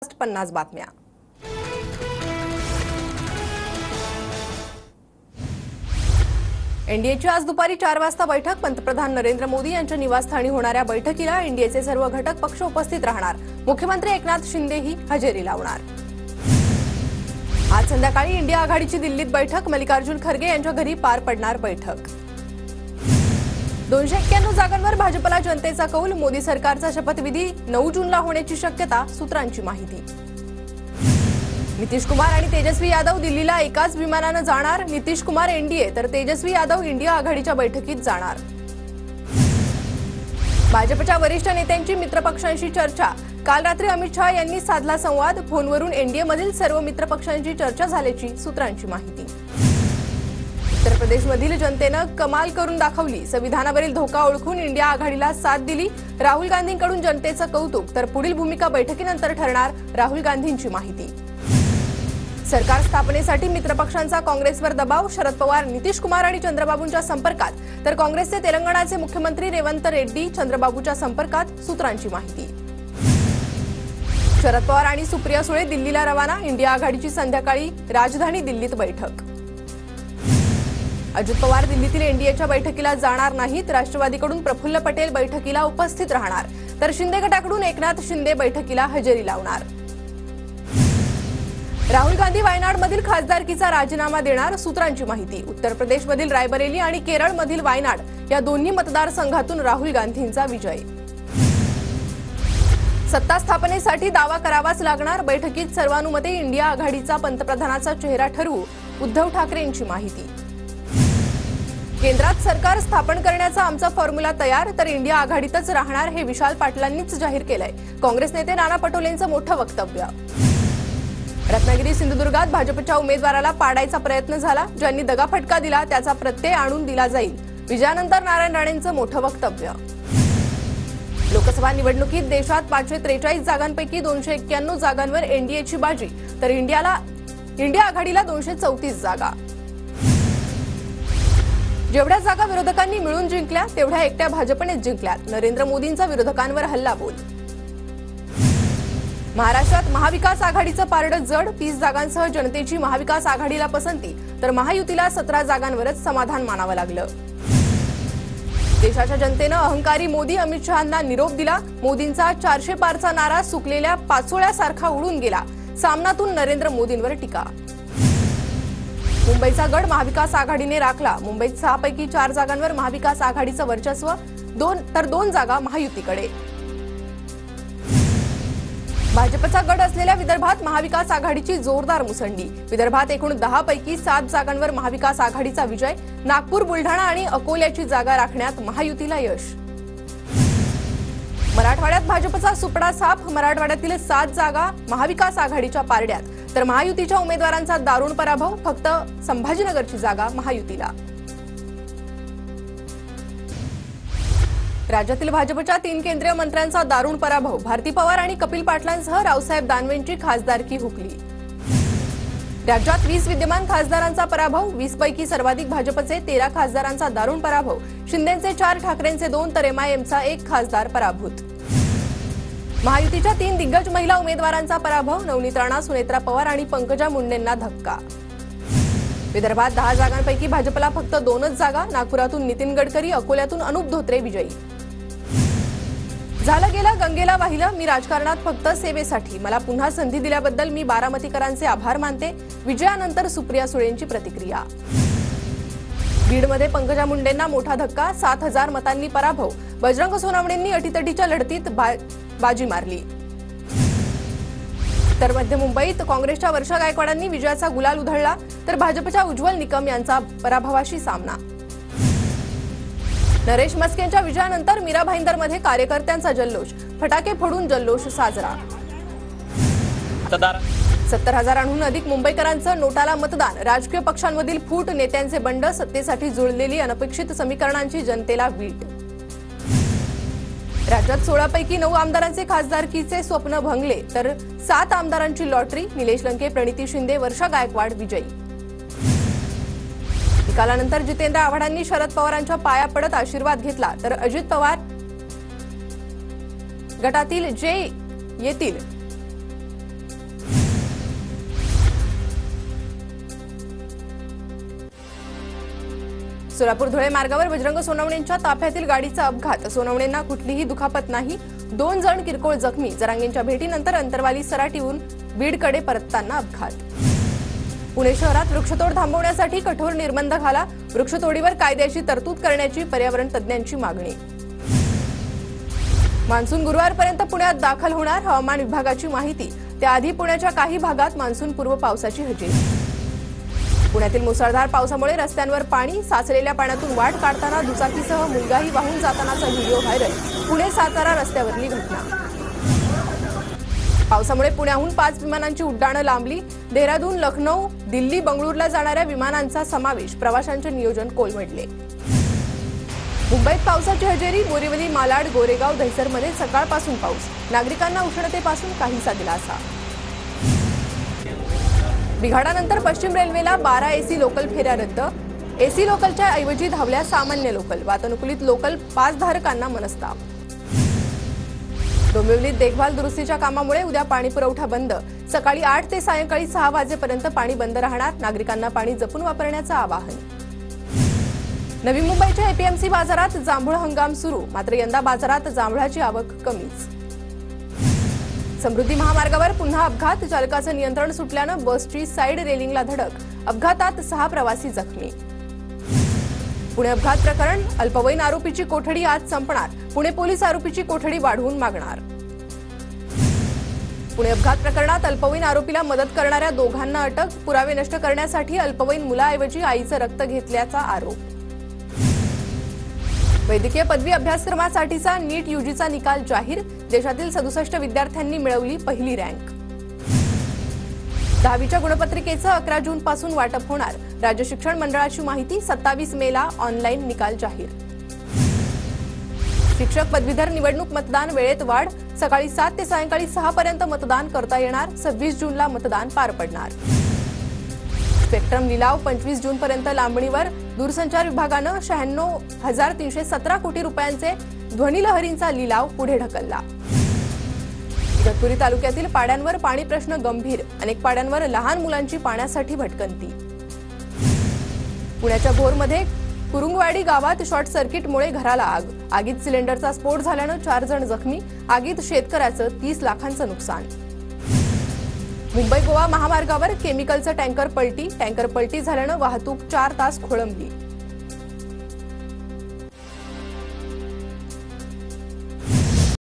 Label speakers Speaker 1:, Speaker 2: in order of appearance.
Speaker 1: 50 बातम्या। एनडीएची आज दुपारी 4 वाजता बैठक। पंतप्रधान नरेंद्र मोदी यांच्या निवासस्थानी होणाऱ्या बैठकीला एनडीएचे सर्व घटक पक्ष उपस्थित राहणार। मुख्यमंत्री एकनाथ शिंदेही हजेरी लावणार। आज संध्याकाळी इंडिया आघाडीची दिल्लीत बैठक। मल्लिकार्जुन खरगे यांच्या घरी पार पडणार बैठक। 291 जागांवर भाजपला जनतेचा कौल। मोदी सरकारचा शपथविधी 9 जूनला होण्याची शक्यता। सूत्रांची माहिती। नितीश कुमार आणि तेजस्वी यादव दिल्लीला एकाच विमानाने जाणार। नितीश कुमार एनडीए तर तेजस्वी यादव इंडिया आघाडीच्या बैठकीत जाणार। भाजपच्या वरिष्ठ नेत्यांची मित्रपक्षांशी चर्चा। काल रात्री अमित शहा यांनी साधला संवाद। फोनवरून एनडीए मधील सर्व मित्रपक्षांची चर्चा झाल्याची सूत्रांची माहिती। उत्तर प्रदेशमधील जनतेनं कमाल करून दाखवली। संविधानावरील धोका ओळखून इंडिया आघाडीला साथ दिली। राहुल गांधींकडून जनतेचं कौतुक। तर पुढील भूमिका बैठकीनंतर ठरणार। राहुल गांधींची माहिती। सरकार स्थापनेसाठी मित्रपक्षांचा काँग्रेसवर दबाव। शरद पवार नितीश कुमार आणि चंद्रबाबूंच्या संपर्कात तर काँग्रेसचे तेलंगणाचे मुख्यमंत्री रेवंत रेड्डी चंद्रबाबूच्या संपर्कात। सूत्रांची माहिती। शरद पवार आणि सुप्रिया सुळे दिल्लीला रवाना। इंडिया आघाडीची संध्याकाळी राजधानी दिल्लीत बैठक। अजित पवार दिल्लीतील एनडीएच्या बैठकीला जाणार नाहीत। राष्ट्रवादीकडून प्रफुल्ल पटेल बैठकीला उपस्थित राहणार तर शिंदे गटाकडून एकनाथ शिंदे बैठकीला हजेरी लावणार। राहुल गांधी वायनाडमधील खासदारकीचा राजीनामा देणार। सूत्रांची माहिती। उत्तर प्रदेशमधील रायबरेली आणि केरळमधील वायनाड या दोन्ही मतदारसंघातून राहुल गांधींचा विजय। सत्ता स्थापनेसाठी दावा करावाच लागणार। बैठकीत सर्वानुमते इंडिया आघाडीचा पंतप्रधानाचा चेहरा ठरवू। उद्धव ठाकरेंची माहिती। केंद्रात सरकार स्थापन करण्याचा आमचा फॉर्म्युला तयार तर इंडिया आघाडीतच राहणार हे विशाल पाटलांनीच जाहीर केलंय। काँग्रेस नेते नाना पटोलेंचं मोठं वक्तव्य। रत्नागिरी सिंधुदुर्गात भाजपच्या उमेदवाराला पाडायचा प्रयत्न झाला। ज्यांनी दगाफटका दिला त्याचा प्रत्यय आणून दिला जाईल। विजयानंतर नारायण राणेंचं मोठं वक्तव्य। लोकसभा निवडणुकीत देशात 543 जागांपैकी 291 जागांवर एनडीएची बाजी तर इंडिया आघाडीला 234 जागा। जेवढ्या जागा विरोधकांनी मिळून जिंकल्या तेवढ्या एकट्या भाजपनेच जिंकल्यात। नरेंद्र मोदींचा विरोधकांवर हल्लाबोल। महाराष्ट्रात महाविकास आघाडीचं पारडं जड। 30 जागांसह जनतेची महाविकास आघाडीला पसंती तर महायुतीला 17 जागांवरच समाधान मानावं लागलं। देशाच्या जनतेनं अहंकारी मोदी अमित शहांना निरोप दिला। मोदींचा 400 पारचा नारा सुकलेल्या पाचोळ्यासारखा उडून गेला। सामनातून नरेंद्र मोदींवर टीका। मुंबईचा गड महाविकास आघाडीने राखला। मुंबईत 6 पैकी 4 जागांवर महाविकास आघाडीचं वर्चस्व 2 जागा महायुतीकडे। भाजपचा गड असलेल्या विदर्भात महाविकास आघाडीची जोरदार मुसंडी। विदर्भात एकूण 10 पैकी 7 जागांवर महाविकास आघाडीचा विजय। नागपूर बुलढाणा आणि अकोल्याची जागा राखण्यात महायुतीला यश। मराठवाड्यात भाजपचा सुपडा साफ। मराठवाड्यातील 7 जागा महाविकास आघाडीच्या पारड्यात तर महायुतीच्या उमेदवारांचा दारुण पराभव। फक्त संभाजीनगरची जागा महायुतीला। राज्यातील भाजपच्या 3 केंद्रीय मंत्र्यांचा दारुण पराभव। भारती पवार आणि कपिल पाटलांसह रावसाहेब दानवेंची खासदारकी हुकली। राज्यात 20 विद्यमान खासदारांचा पराभव। 20 पैकी सर्वाधिक भाजपचे 13 खासदारांचा दारुण पराभव। शिंदेचे 4 ठाकरेंचे 2 तर एमआयएमचा 1 खासदार पराभूत। महायुतीच्या 3 दिग्गज महिला उमेदवारांचा पराभव। नवनीत राणा, सुनेत्रा पवार आणि पंकजा मुंडेंना धक्का। विदर्भात 10 जागांपैकी भाजपला फक्त 2च जागा। नागपुरातून नितीन गडकरी, अकोल्यातून अनुप धोत्रे विजयी। झालं गेलं गंगेला वाहिलं। मी राजकारणात फक्त सेवेसाठी। मला पुन्हा संधी दिल्याबद्दल मी बारामतीकरांचे आभार मानते। विजयानंतर सुप्रिया सुळेंची प्रतिक्रिया। बीडमध्ये पंकजा मुंडेंना मोठा धक्का। 7000 मतांनी पराभव। बजरंग सोनवणेंनी अटीतटीच्या लढतीत बाजी मारली। तर मध्य मुंबईत काँग्रेसच्या वर्षा गायकवाडांनी विजयाचा गुलाल उधळला तर भाजपच्या उज्ज्वल निकम यांचा पराभवाशी सामना। नरेश मस्केंच्या विजयानंतर मीरा भाईंदरमध्ये कार्यकर्त्यांचा जल्लोष। फटाके फोडून जल्लोष साजरा। 70,000हून अधिक मुंबईकरांचं नोटाला मतदान। राजकीय पक्षांमधील फूट, नेत्यांचे बंड, सत्तेसाठी जुळलेली अनपेक्षित समीकरणांची जनतेला वीट। राज्यात 16 पैकी 9 आमदारांचे खासदारकीचे स्वप्न भंगले तर 7 आमदारांची लॉटरी। निलेश लंके, प्रणिती शिंदे, वर्षा गायकवाड विजयी। निकालानंतर जितेंद्र आव्हाडांनी शरद पवारांच्या पाया पडत आशीर्वाद घेतला तर अजित पवार गटातील जे येतील सोलापूर-धुळे मार्गावर बजरंग सोनवणेंच्या ताफ्यातील गाडीचा अपघात. सोनवणेंना कुठलीही दुखापत नाही. 2 जण किरकोळ जखमी. जरांगेंच्या भेटीनंतर अंतरवाली सराटीहून बीडकडे परतताना अपघात. पुणे शहरात वृक्षतोड थांबवण्यासाठी कठोर निर्बंध घाला. वृक्षतोडीवर कायद्याची तरतूद करण्याची पर्यावरण तज्ज्ञांची मागणी. मान्सून गुरुवारपर्यंत पुण्यात दाखल होणार. हवामान विभागाची माहिती. त्याआधी पुण्याच्या काही भागात मान्सूनपूर्व पावसाची हजेरी. पुण्यातील मुसळधार पावसामुळे रस्त्यांवर पाणी. साचलेल्या पाण्यातून वाट काढताना दुचाकीसह मुलगाही वाहून जातानाचा व्हिडिओ व्हायरल. पुणे-सातारा रस्त्यावरली घटना. पावसामुळे पुण्याहून 5 विमानांची उड्डाणं लांबली. देहरादून, लखनौ, दिल्ली, बंगळुरूला जाणाऱ्या विमानांचा समावेश. प्रवाशांचे नियोजन कोलमडले. मुंबईत पावसाची हजेरी. बोरिवली, मालाड, गोरेगाव, दहिसरमध्ये सकाळपासून पाऊस. नागरिकांना उष्णतेपासून काहीसा दिलासा. बिघाडानंतर पश्चिम रेल्वेला 12 एसी लोकल फेऱ्या रद्द. एसी लोकलच्या ऐवजी धावल्या सामान्य लोकल. वातानुकूलित लोकल पास धारकांना मनस्ताप. डोंबिवलीत देखभाल दुरुस्तीच्या कामामुळे उद्या पाणी पुरवठा बंद. सकाळी 8 ते सायंकाळी 6 वाजेपर्यंत पाणी बंद राहणार. नागरिकांना पाणी जपून वापरण्याचं आवाहन. नवी मुंबईच्या एपीएमसी बाजारात जांभूळ हंगाम सुरू. मात्र यंदा बाजारात जांभळाची आवक कमीच. समृद्धी महामार्गावर पुन्हा अपघात. चालकाचं नियंत्रण सुटल्यानं बसची साईड रेलिंगला धडक. अपघातात 6 प्रवासी जखमी. पुणे अपघात प्रकरण. अल्पवयीन आरोपीची कोठडी आज संपणार. पुणे पोलीस आरोपीची कोठडी वाढवून मागणार. पुणे अपघात प्रकरणात अल्पवयीन आरोपीला मदत करणाऱ्या दोघांना अटक. पुरावे नष्ट करण्यासाठी अल्पवयीन मुलाऐवजी आईचं रक्त घेतल्याचा आरोप. वैद्यकीय पदवी अभ्यासक्रमासाठीचा नीट यूजीचा निकाल जाहीर. देशातील 67 विद्यार्थ्यांनी मिळवली पहिली रँक. 10वीच्या गुणपत्रिकेचं 11 जूनपासून वाटप होणार. राज्य शिक्षण मंडळाची माहिती. 27 मेला ऑनलाईन निकाल जाहीर. शिक्षक पदवीधर निवडणूक मतदान वेळेत वाढ. सकाळी 7 ते सायंकाळी 6 पर्यंत मतदान करता येणार. 26 जूनला मतदान पार पडणार. स्पेक्ट्रम लिलाव 25 जूनपर्यंत लांबणीवर. दूरसंचार विभागानं 96,317 कोटी रुपयांचे ध्वनिलहरींचा लिलाव पुढे ढकलला. इगतपुरी तालुक्यातील पाड्यांवर पाणी प्रश्न गंभीर. अनेक पाड्यांवर लहान मुलांची पाण्यासाठी भटकंती. पुण्याच्या भोरमध्ये कुरुंगवाडी गावात शॉर्ट सर्किटमुळे घराला आग. आगीत सिलेंडरचा स्फोट झाल्यानं 4 जण जखमी. आगीत शेतकऱ्याचं 30 लाखांचं नुकसान. मुंबई गोवा महामार्गावर केमिकलचं टँकर पलटी. टँकर पलटी झाल्यानं वाहतूक 4 तास खोळंबली.